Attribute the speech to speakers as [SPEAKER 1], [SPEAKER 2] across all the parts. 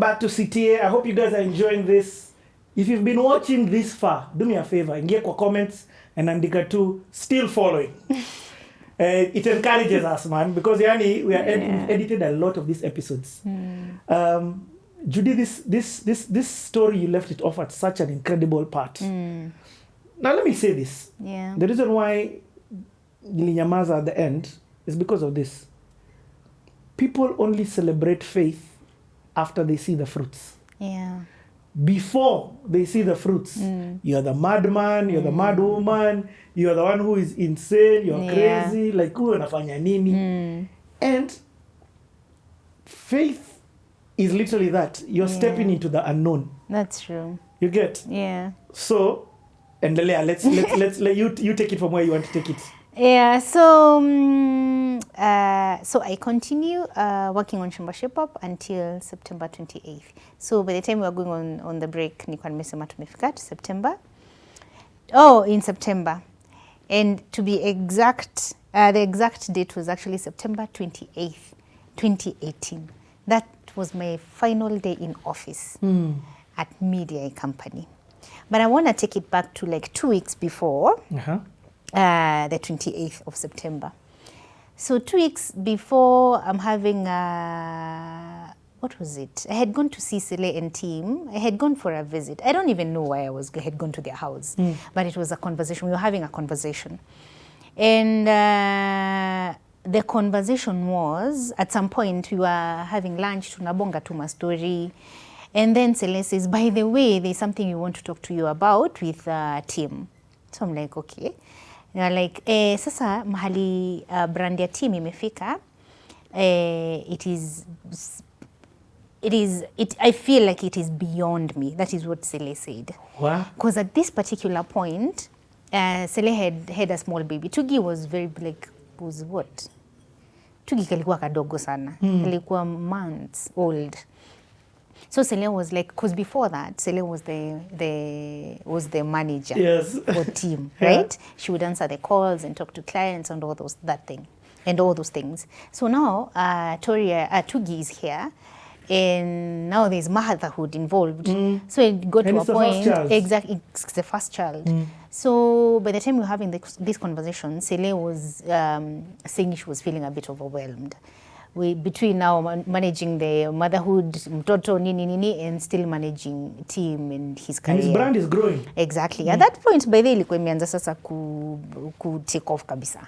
[SPEAKER 1] back to CTA. I hope you guys are enjoying this. If you've been watching this far, do me a favor, ingia kwa comments and andika too, still following. It encourages us, man, because we edited a lot of these episodes. Judy, this story, you left it off at such an incredible part. Now let me say this. The reason why nilinyamaza at the end is because of this. People only celebrate faith after they see the fruits. Before they see the fruits, you're the madman, you're the mad woman, you're the one who is insane, you're crazy, like who unafanya nini. And faith is literally that. You're stepping into the unknown.
[SPEAKER 2] That's true.
[SPEAKER 1] You get? So, endelea, let's let you take it from where you want to take it.
[SPEAKER 2] So I continue working on Shamba Shape Up until September 28th. So by the time we were going on the break, nilikuwa nimesema tumefika to September. In September. And to be exact, the exact date was actually September 28th, 2018. That was my final day in office at Media Company. But I want to take it back to like 2 weeks before. The 28th of September. So 2 weeks before, I'm having what was it? I had gone to see Sele and team. I had gone for a visit. I don't even know why I had gone to their house, but it was a conversation. We were having a conversation. And the conversation was, at some point, we were having lunch, tunabonga tuma story. And then Sele says, by the way, there's something we want to talk to you about with team. So I'm like, okay. Like, sasa mahali brand ya team imefika, I feel like it is beyond me. That is what Sele said.
[SPEAKER 1] Wow.
[SPEAKER 2] Because at this particular point, Sele had a small baby. Tugi was was what? Tugi kalikuwa kadogo sana. Kalikuwa months old. So Sele was like, because before that, Sele was the manager for team, right? She would answer the calls and talk to clients and all those things. So now Tugi is here, and now there's motherhood involved. So it got to a point. Exactly, it's the first child. So by the time we were having this conversation, Sele was saying she was feeling a bit overwhelmed. Between now managing the motherhood, mtoto nini, and still managing team and his career.
[SPEAKER 1] And his brand is growing.
[SPEAKER 2] Exactly. At that point, by the ilikuwa imeanza sasa ku take off kabisa.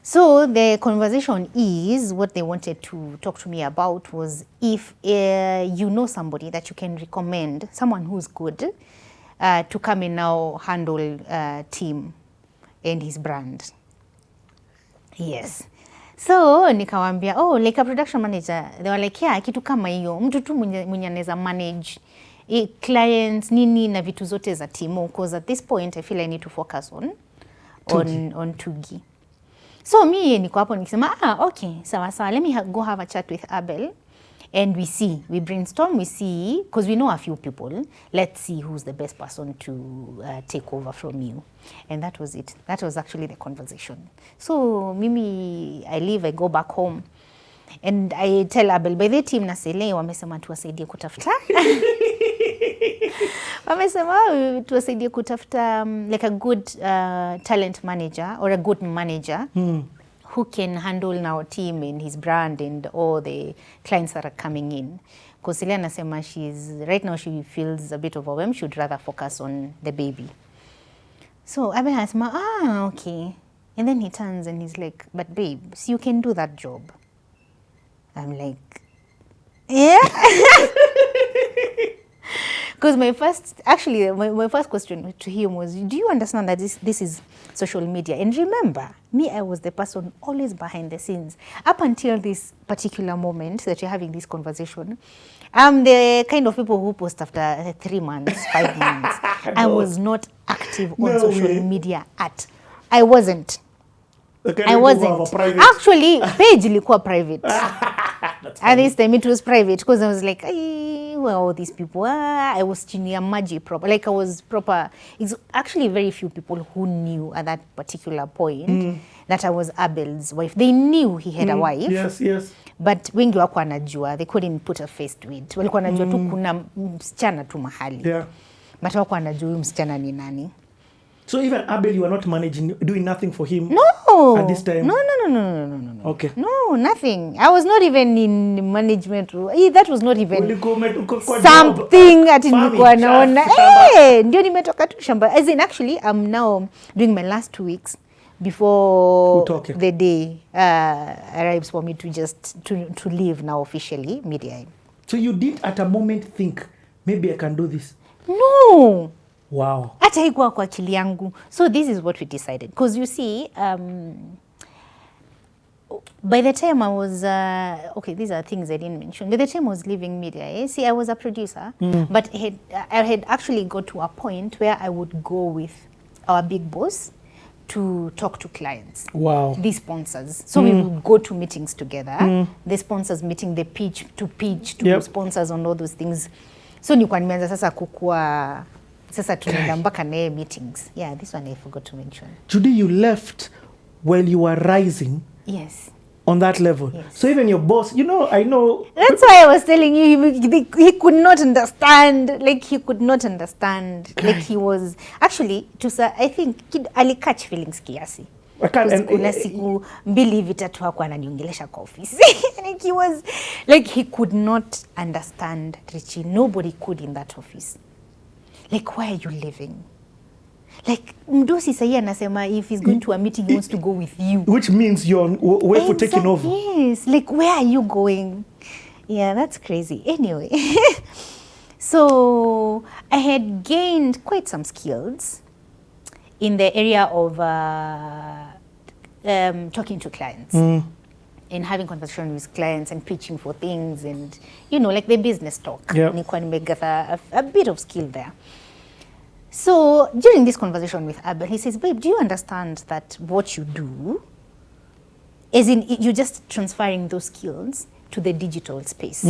[SPEAKER 2] So the conversation is, what they wanted to talk to me about was if you know somebody that you can recommend, someone who's good, to come and now handle team and his brand. Yes. So nikawambia, like a production manager, they were like, yeah, kitu kama hiyo, mtu tu mwenye anaweza manage clients nini na vitu zote za timu, because at this point I feel I need to focus on Tugi. So me niko hapo nikisema, okay, sawa, let me go have a chat with Abel, and we brainstorm, we see, because we know a few people, let's see who's the best person to take over from you. And that was it. That was actually the conversation. So mimi, I leave, I go back home, and I tell Abel, by the team na Sele, wamesema tuwasaidie kutafuta. Wamesema tuwasaidie kutafuta like a good talent manager or a good manager who can handle our team and his brand and all the clients that are coming in. Because Sele anasema right now she feels a bit overwhelmed. She would rather focus on the baby. So Abel has okay. And then he turns and he's like, but babe, so you can do that job. I'm like, yeah. Because my first question to him was, do you understand that this is social media? And remember, me, I was the person always behind the scenes. Up until this particular moment that you're having this conversation, I'm the kind of people who post after 3 months, 5 months. I was not active on social media I wasn't.
[SPEAKER 1] I wasn't.
[SPEAKER 2] Actually, page ilikuwa private. And this time it was private because I was like, hey, where all these people are? I was chini maji proper. Like I was proper. It's actually very few people who knew at that particular point that I was Abel's wife. They knew he had a wife.
[SPEAKER 1] Yes, yes.
[SPEAKER 2] But wengi wako wanajua, they couldn't put a face to it. Walikuwa wanajua tu kuna msichana tu mahali.
[SPEAKER 1] Yeah.
[SPEAKER 2] But wako wanajua huyu msichana ni nani.
[SPEAKER 1] So even Abel, you were not managing, doing nothing for him?
[SPEAKER 2] No.
[SPEAKER 1] At this time?
[SPEAKER 2] No.
[SPEAKER 1] Okay.
[SPEAKER 2] No, nothing. I was not even in management. That was not even
[SPEAKER 1] Kwa
[SPEAKER 2] something ati nilikuwa naona. Ndio nimetoka tu shamba. As in actually, I'm now doing my last 2 weeks before the day arrives for me to just to leave now officially media.
[SPEAKER 1] So you did at a moment think, maybe I can do this?
[SPEAKER 2] No.
[SPEAKER 1] Wow.
[SPEAKER 2] Hata haikuwa kwa akili yangu. So this is what we decided. Because you see, by the time I was, okay, these are things I didn't mention. By the time I was leaving media, see, I was a producer, but I had actually got to a point where I would go with our big boss to talk to clients.
[SPEAKER 1] Wow.
[SPEAKER 2] The sponsors. So we would go to meetings together. The sponsors meeting, the pitch to sponsors on all those things. So nilikuwa nimeanza sasa kukua sasa tunaenda mpaka naye meetings. Yeah, this one I forgot to mention.
[SPEAKER 1] Judy, you left while you were rising.
[SPEAKER 2] Yes.
[SPEAKER 1] On that level. Yes. So even your boss, I know.
[SPEAKER 2] That's why I was telling you, he could not understand. Like, he could not understand. Like, he was, actually, I think, alicatch feelings kiasi. Kuna siku mbili vitatu hakuwa ananiongelesha kwa office. Like, he was, like, he could not understand, Richie. Nobody could in that office. Like, why are you leaving? Like, mdosi sahi anasema if he's going to a meeting, he wants to go with you. Which
[SPEAKER 1] means you're way for taking over.
[SPEAKER 2] Yes. Like, where are you going? Yeah, that's crazy. Anyway. So, I had gained quite some skills in the area of talking to clients. And having conversation with clients and pitching for things and, like the business talk. Nilikuwa nimegather a bit of skill there. So during this conversation with Abel, he says, babe, do you understand that what you do, as in you're just transferring those skills to the digital space?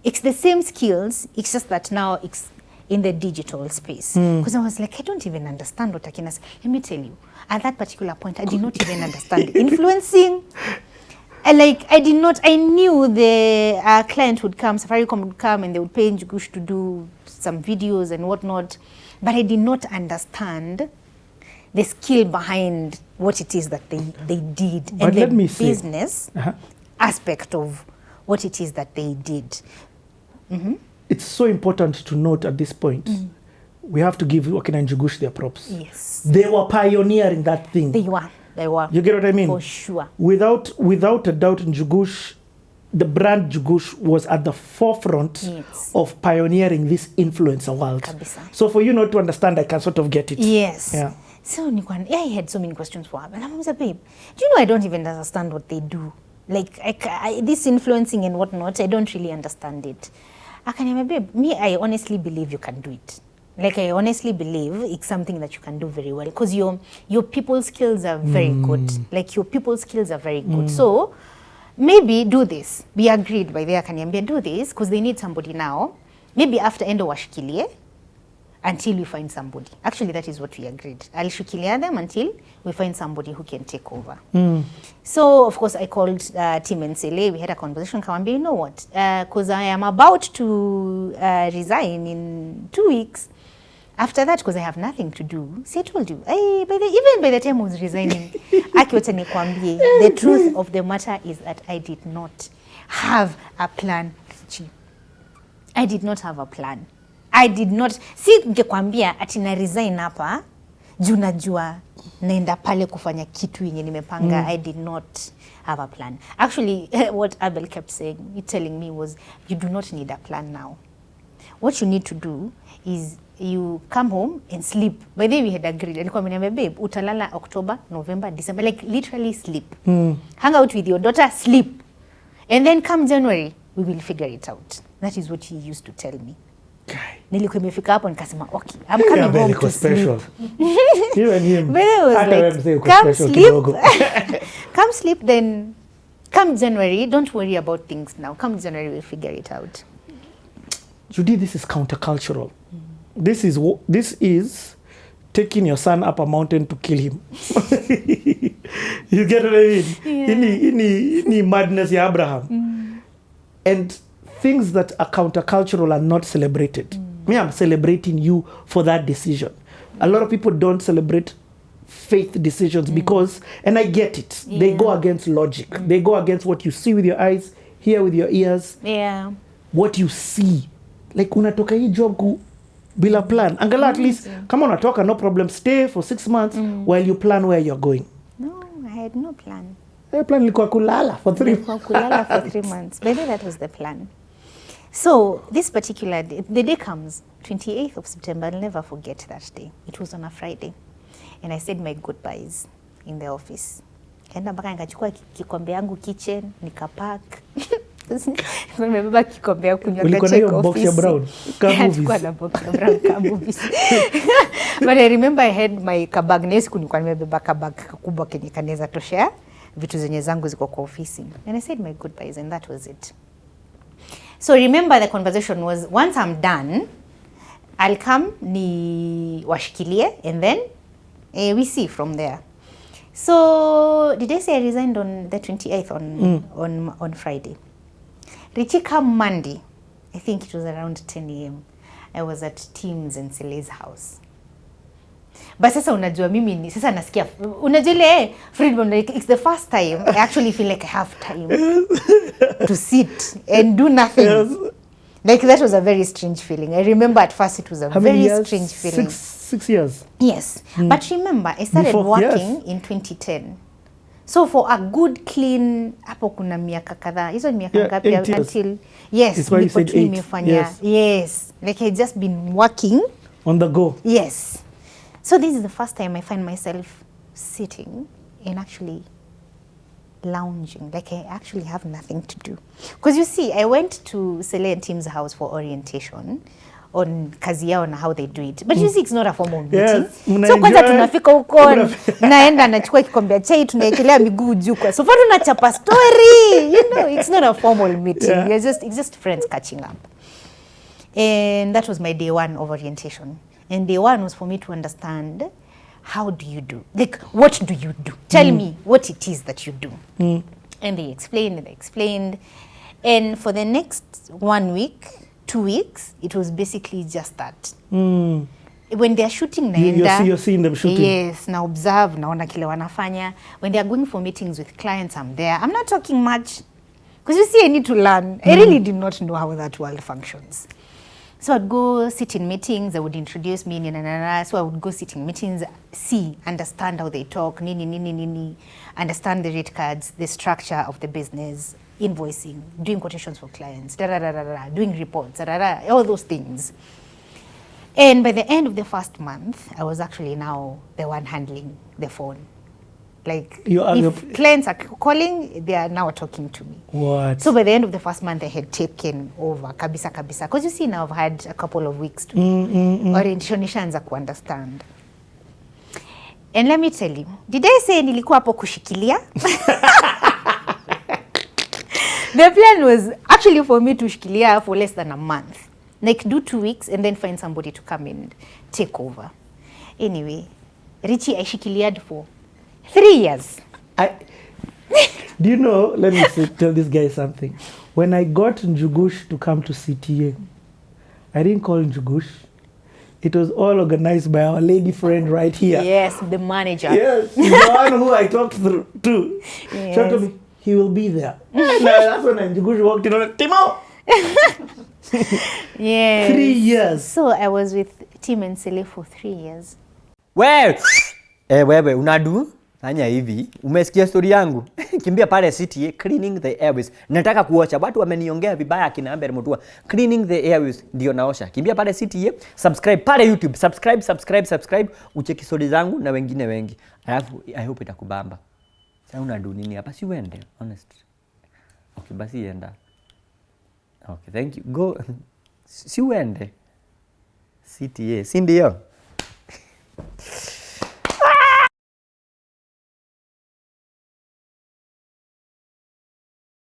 [SPEAKER 2] It's the same skills, it's just that now it's in the digital space. Because I was like, I don't even understand what Akina said. Let me tell you, at that particular point, I did not even understand influencing. I knew the client would come, Safaricom would come and they would pay Njugush to do some videos and whatnot. But I did not understand the skill behind what it is that they did and the business aspect of what it is that they did.
[SPEAKER 1] It's so important to note at this point, we have to give Wakina and Njugush their props.
[SPEAKER 2] Yes.
[SPEAKER 1] They were pioneering that thing.
[SPEAKER 2] They were.
[SPEAKER 1] You get what I mean?
[SPEAKER 2] For sure.
[SPEAKER 1] Without a doubt, Njugush, the brand Njugush was at the forefront of pioneering this influencer world. Kabisa. So for you not to understand, I can sort of get it.
[SPEAKER 2] Yes.
[SPEAKER 1] Yeah.
[SPEAKER 2] So I had so many questions for him. And I was like, babe, do you know I don't even understand what they do? Like, this influencing and whatnot, I don't really understand it. Babe, I honestly believe you can do it. Like, I honestly believe it's something that you can do very well. Because your people skills are very good. Like, your people skills are very good. So, maybe do this. We agreed by the Akanyambia, do this because they need somebody now. Maybe after endo washikilie until we find somebody. Actually, that is what we agreed. I'll shikilia them until we find somebody who can take over. So, of course, I called Tim and Sele. We had a conversation. Kawambia, you know what? Because I am about to resign in 2 weeks. After that, because I have nothing to do, see, I told you, even by the time I was resigning, the truth of the matter is that I did not have a plan. I did not have a plan. I did not. Si ngekwambia ati na resign hapa, juu najua naenda pale kufanya kitu yenye nimepanga. I did not have a plan. Actually, what Abel kept telling me was, you do not need a plan now. What you need to do is you come home and sleep. By the way, we had agreed. Alikuwa ameniambia, babe, utalala October, November, December. Like, literally sleep. Hang out with your daughter, sleep. And then come January, we will figure it out. That is what he used to tell me. Nilikuwa imefika hapo nikasema, okay, I'm coming home to sleep.
[SPEAKER 1] You and him.
[SPEAKER 2] But it was like, come sleep. Come sleep, then Come January, don't worry about things now. Come January, we'll figure it out.
[SPEAKER 1] Judy, this is countercultural. This is taking your son up a mountain to kill him. You get what I mean? Yeah. Any madness, ya Abraham. And things that are countercultural are not celebrated. Me, I'm celebrating you for that decision. A lot of people don't celebrate faith decisions because, and I get it, they go against logic. They go against what you see with your eyes, hear with your ears, what you see. Like unatoka hii job bila plan. Angala at least, kama unatoka, no problem, stay for 6 months while you plan where you're going.
[SPEAKER 2] No, I had no plan.
[SPEAKER 1] The plan ilikuwa kulala for 3 months.
[SPEAKER 2] Kulala for 3 months. Maybe that was the plan. So this particular day, the day comes, 28th of September, I'll never forget that day. It was on a Friday. And I said my goodbyes in the office. Kaenda mpaka nikachukua kikombe yangu kitchen, nikapack. Nimebeba kikombe yangu kunywa check office. Box ya brown,
[SPEAKER 1] kamovies.
[SPEAKER 2] Na box ya brown, kamovies. But I remember I had my kabag, na siku nilikuwa nimebeba kabag kubwa kenye kanaweza toshea vitu zenye zangu ziko kwa ofisi. And I said my goodbyes and that was it. So remember the conversation was, once I'm done, I'll come ni washikilie and then we see from there. So did I say I resigned on the 28th on Friday? Richie come Monday, I think it was around 10 a.m. I was at Tim's and Sele's house. But sasa unajua mimi sasa nasikia unajua ile freedom, like it's the first time I actually feel like I have time to sit and do nothing. Yes. Like that was a very strange feeling. I remember at first it was a very strange feeling.
[SPEAKER 1] 6 years.
[SPEAKER 2] Yes. But remember I started working in 2010. So for a good clean hapo kuna miaka kadhaa. Hizo ni miaka ngapi until
[SPEAKER 1] nilipo nimefanya.
[SPEAKER 2] Yes. Like I just been working
[SPEAKER 1] on the go.
[SPEAKER 2] Yes. So this is the first time I find myself sitting and actually lounging. Like I actually have nothing to do. Because you see, I went to Sele and Tim's house for orientation on kazi yao na how they do it. But you see, it's not a formal meeting. Yes, so kwanza tunafika huko, naenda nachukua kikombe cha chai, tunaekelea miguu juu kwa sofa, tunachapa story. You know, it's not a formal meeting. Yeah. It's just friends catching up. And that was my day 1 of orientation. And day 1 was for me to understand, how do you do? Like, what do you do? Tell me what it is that you do. And they explained. And for the next 1 week, 2 weeks, it was basically just that. When they're shooting,
[SPEAKER 1] you're seeing them shooting.
[SPEAKER 2] Yes, na observe, naona kile wanafanya. When they're going for meetings with clients, I'm there. I'm not talking much. Because you see, I need to learn. I really did not know how that world functions. So I'd go sit in meetings, they would introduce me, so I would go sit in meetings, understand how they talk, understand the rate cards, the structure of the business, invoicing, doing quotations for clients, doing reports, all those things. And by the end of the first month, I was actually now the one handling the phone. Like, if clients are calling, they are now talking to me.
[SPEAKER 1] What?
[SPEAKER 2] So by the end of the first month, I had taken over kabisa. Because you see, now I've had a couple of weeks to orientation nishaanza ku understand. And let me tell you, did I say nilikuwa hapo kushikilia? The plan was actually for me to shikilia for less than a month. Like do 2 weeks and then find somebody to come and take over. Anyway, Richie, I shikiliad for 3 years.
[SPEAKER 1] Do you know, let me tell this guy something. When I got Njugush to come to CTA, I didn't call Njugush. It was all organized by our lady friend right here.
[SPEAKER 2] Yes, the manager.
[SPEAKER 1] Yes, the one who I talked to. Yes. She told me, he will be there. That's when Njugush walked in on it. Timo!
[SPEAKER 2] Yes.
[SPEAKER 1] 3 years.
[SPEAKER 2] So I was with Tim and Sele for 3 years.
[SPEAKER 3] Wewe unadu? Fanya hivi, umesikia story yangu? Kimbia pale CTA, cleaning the airways. Nataka kuosha, watu wameniongea vibaya akina Amber Mutua. Cleaning the airways ndio naosha. Kimbia pale CTA, subscribe pale YouTube, subscribe, ucheki story zangu na wengine wengi. Alafu I hope itakubamba. Sasa unadu nini hapa? Si uende, honest. Okay, basi enda. Okay, thank you. Go. Si uende. CTA, si ndio?